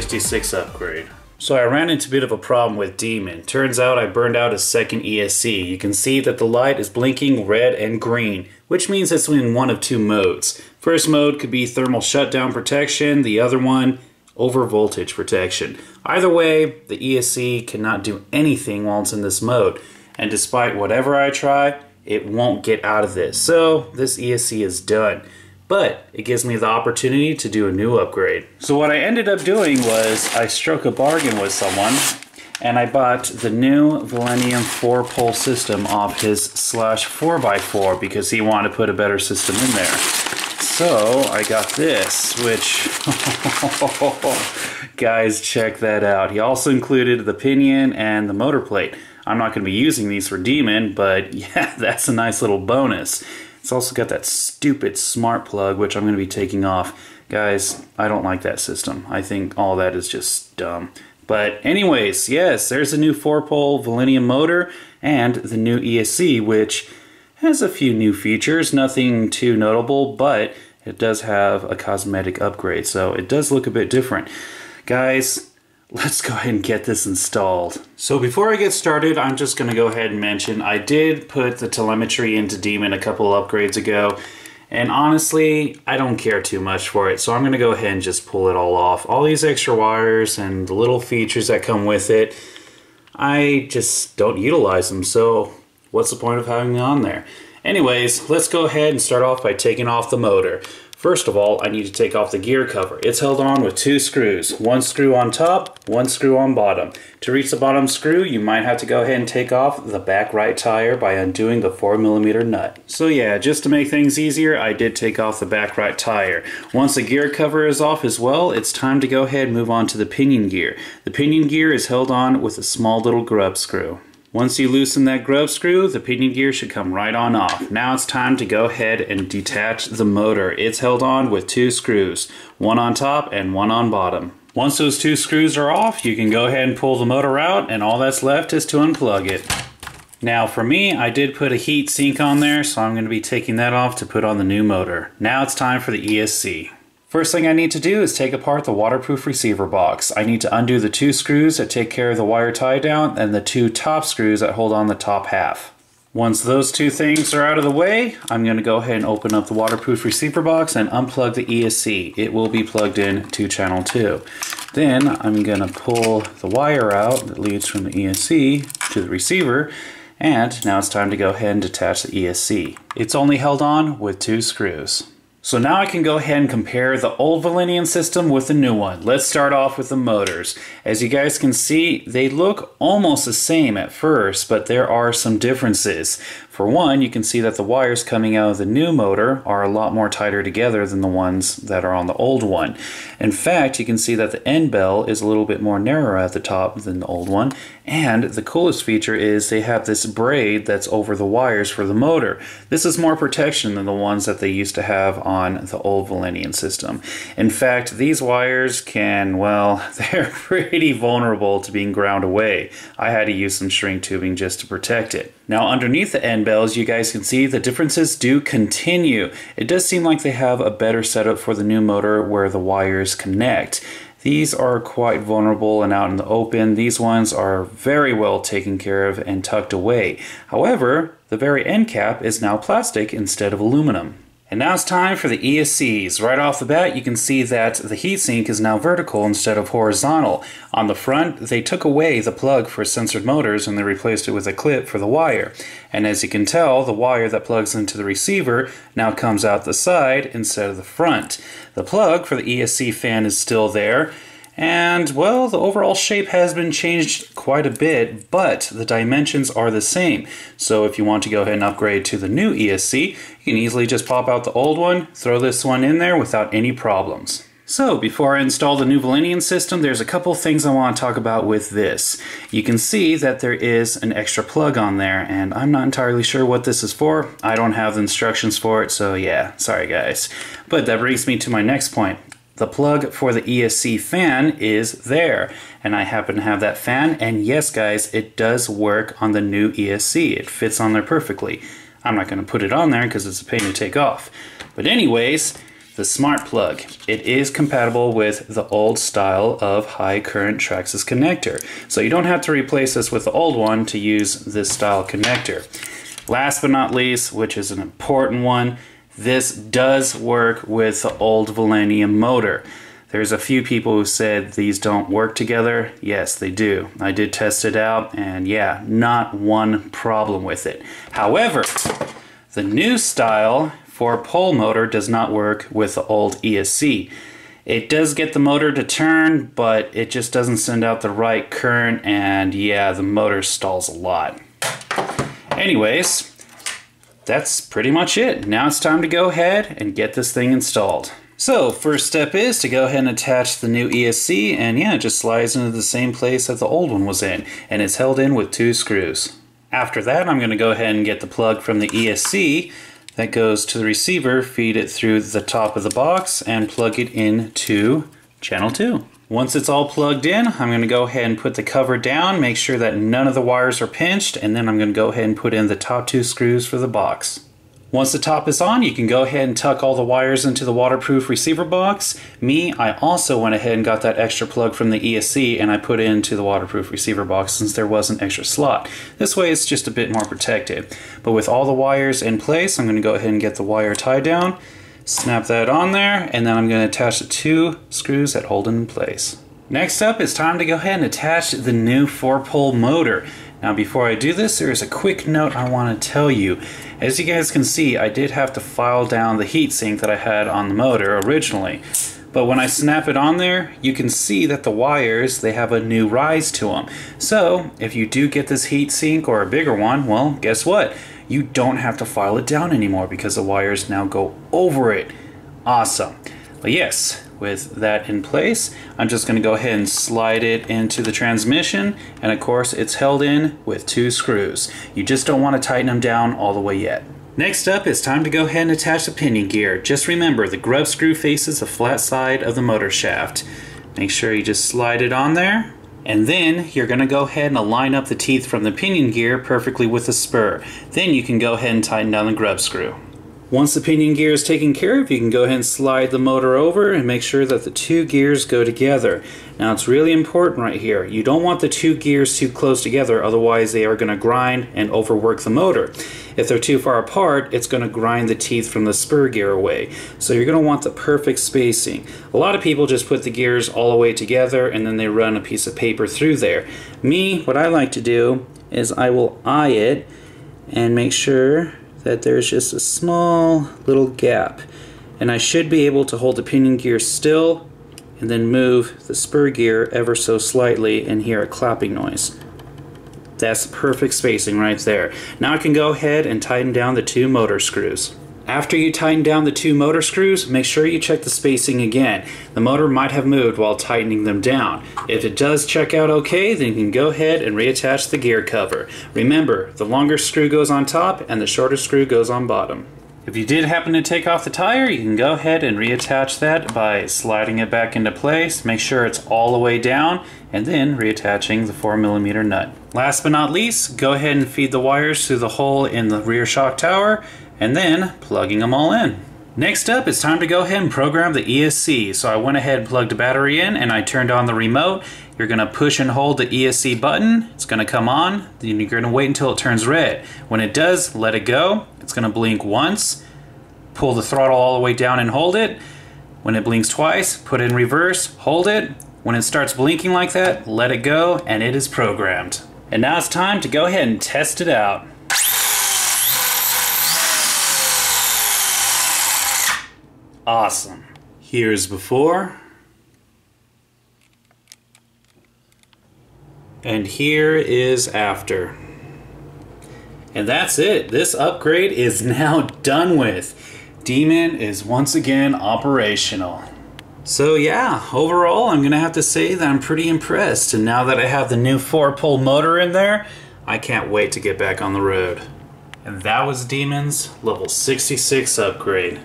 66 upgrade. So I ran into a bit of a problem with Demon. Turns out I burned out a second ESC. You can see that the light is blinking red and green, which means it's in one of two modes. First mode could be thermal shutdown protection, the other one, over voltage protection. Either way, the ESC cannot do anything while it's in this mode. And despite whatever I try, it won't get out of this. So this ESC is done. But it gives me the opportunity to do a new upgrade. So what I ended up doing was I struck a bargain with someone and I bought the new Velineon 4-pole system off his /4x4 because he wanted to put a better system in there. So I got this, which, guys, check that out. He also included the pinion and the motor plate. I'm not going to be using these for Demon, but yeah, that's a nice little bonus. It's also got that stupid smart plug, which I'm going to be taking off. Guys, I don't like that system. I think all that is just dumb. But anyways, yes, there's a new 4-pole Velineon motor and the new ESC, which has a few new features. Nothing too notable, but it does have a cosmetic upgrade, so it does look a bit different. Guys, let's go ahead and get this installed. So before I get started, I'm just going to go ahead and mention I did put the telemetry into Demon a couple upgrades ago, and honestly, I don't care too much for it, so I'm going to go ahead and just pull it all off. All these extra wires and the little features that come with it, I just don't utilize them, so what's the point of having it on there? Anyways, let's go ahead and start off by taking off the motor. First of all, I need to take off the gear cover. It's held on with 2 screws. 1 screw on top, 1 screw on bottom. To reach the bottom screw, you might have to go ahead and take off the back right tire by undoing the 4mm nut. So yeah, just to make things easier, I did take off the back right tire. Once the gear cover is off as well, it's time to go ahead and move on to the pinion gear. The pinion gear is held on with a small little grub screw. Once you loosen that grub screw, the pinion gear should come right on off. Now it's time to go ahead and detach the motor. It's held on with 2 screws, 1 on top and 1 on bottom. Once those 2 screws are off, you can go ahead and pull the motor out, and all that's left is to unplug it. Now for me, I did put a heat sink on there, so I'm going to be taking that off to put on the new motor. Now it's time for the ESC. First thing I need to do is take apart the waterproof receiver box. I need to undo the 2 screws that take care of the wire tie down and the 2 top screws that hold on the top half. Once those 2 things are out of the way, I'm going to go ahead and open up the waterproof receiver box and unplug the ESC. It will be plugged in to channel 2. Then I'm going to pull the wire out that leads from the ESC to the receiver, and now it's time to go ahead and detach the ESC. It's only held on with 2 screws. So now I can go ahead and compare the old Velineon system with the new one. Let's start off with the motors. As you guys can see, they look almost the same at first, but there are some differences. For one, you can see that the wires coming out of the new motor are a lot more tighter together than the ones that are on the old one. In fact, you can see that the end bell is a little bit more narrow at the top than the old one, and the coolest feature is they have this braid that's over the wires for the motor. This is more protection than the ones that they used to have on the old Velineon system. In fact, these wires can, well, they're pretty vulnerable to being ground away. I had to use some shrink tubing just to protect it. Now underneath the end bells, you guys can see the differences do continue. It does seem like they have a better setup for the new motor where the wires connect. These are quite vulnerable and out in the open. These ones are very well taken care of and tucked away. However, the very end cap is now plastic instead of aluminum. And now it's time for the ESCs. Right off the bat, you can see that the heatsink is now vertical instead of horizontal. On the front, they took away the plug for sensored motors and they replaced it with a clip for the wire. And as you can tell, the wire that plugs into the receiver now comes out the side instead of the front. The plug for the ESC fan is still there. And, well, the overall shape has been changed quite a bit, but the dimensions are the same. So if you want to go ahead and upgrade to the new ESC, you can easily just pop out the old one, throw this one in there without any problems. So before I install the new Velineon system, there's a couple things I want to talk about with this. You can see that there is an extra plug on there, and I'm not entirely sure what this is for. I don't have the instructions for it, so yeah, sorry guys. But that brings me to my next point. The plug for the ESC fan is there, and I happen to have that fan, and yes guys, it does work on the new ESC. It fits on there perfectly. I'm not going to put it on there because it's a pain to take off. But anyways, the smart plug. It is compatible with the old style of high current Traxxas connector. So you don't have to replace this with the old one to use this style connector. Last but not least, which is an important one, this does work with the old Velineon motor. There's a few people who said these don't work together. Yes, they do. I did test it out, and yeah, not one problem with it. However, the new style 4-pole motor does not work with the old ESC. It does get the motor to turn, but it just doesn't send out the right current, and yeah, the motor stalls a lot. Anyways, that's pretty much it. Now it's time to go ahead and get this thing installed. So first step is to go ahead and attach the new ESC, and yeah, it just slides into the same place that the old one was in, and it's held in with 2 screws. After that, I'm going to go ahead and get the plug from the ESC that goes to the receiver, feed it through the top of the box, and plug it into channel 2. Once it's all plugged in, I'm going to go ahead and put the cover down, make sure that none of the wires are pinched, and then I'm going to go ahead and put in the top 2 screws for the box. Once the top is on, you can go ahead and tuck all the wires into the waterproof receiver box. I also went ahead and got that extra plug from the ESC and I put it into the waterproof receiver box since there was an extra slot. This way it's just a bit more protected. But with all the wires in place, I'm going to go ahead and get the wire tie down, snap that on there, and then I'm going to attach the 2 screws that hold it in place. Next up, it's time to go ahead and attach the new 4-pole motor. Now before I do this, there is a quick note I want to tell you. As you guys can see, I did have to file down the heatsink that I had on the motor originally. But when I snap it on there, you can see that the wires, they have a new rise to them. So if you do get this heatsink or a bigger one, well, guess what? You don't have to file it down anymore because the wires now go over it. Awesome. But yes, with that in place, I'm just going to go ahead and slide it into the transmission, and of course it's held in with 2 screws. You just don't want to tighten them down all the way yet. Next up, it's time to go ahead and attach the pinion gear. Just remember, the grub screw faces the flat side of the motor shaft. Make sure you just slide it on there, and then you're going to go ahead and align up the teeth from the pinion gear perfectly with the spur. Then you can go ahead and tighten down the grub screw. Once the pinion gear is taken care of, you can go ahead and slide the motor over and make sure that the 2 gears go together. Now it's really important right here. You don't want the 2 gears too close together, otherwise they are going to grind and overwork the motor. If they're too far apart, it's going to grind the teeth from the spur gear away. So you're going to want the perfect spacing. A lot of people just put the gears all the way together and then they run a piece of paper through there. What I like to do is I will eye it and make sure that there's just a small little gap, and I should be able to hold the pinion gear still and then move the spur gear ever so slightly and hear a clapping noise. That's perfect spacing right there. Now I can go ahead and tighten down the 2 motor screws. After you tighten down the 2 motor screws, make sure you check the spacing again. The motor might have moved while tightening them down. If it does check out okay, then you can go ahead and reattach the gear cover. Remember, the longer screw goes on top and the shorter screw goes on bottom. If you did happen to take off the tire, you can go ahead and reattach that by sliding it back into place. Make sure it's all the way down, and then reattaching the 4mm nut. Last but not least, go ahead and feed the wires through the hole in the rear shock tower, and then plugging them all in. Next up, it's time to go ahead and program the ESC. So I went ahead and plugged the battery in and I turned on the remote. You're going to push and hold the ESC button. It's going to come on. Then you're going to wait until it turns red. When it does, let it go. It's going to blink once. Pull the throttle all the way down and hold it. When it blinks twice, put it in reverse, hold it. When it starts blinking like that, let it go, and it is programmed. And now it's time to go ahead and test it out. Awesome. Here's before. And here is after. And that's it. This upgrade is now done with. Demon is once again operational. So yeah, overall I'm gonna have to say that I'm pretty impressed, and now that I have the new 4-pole motor in there, I can't wait to get back on the road. And that was Demon's level 66 upgrade.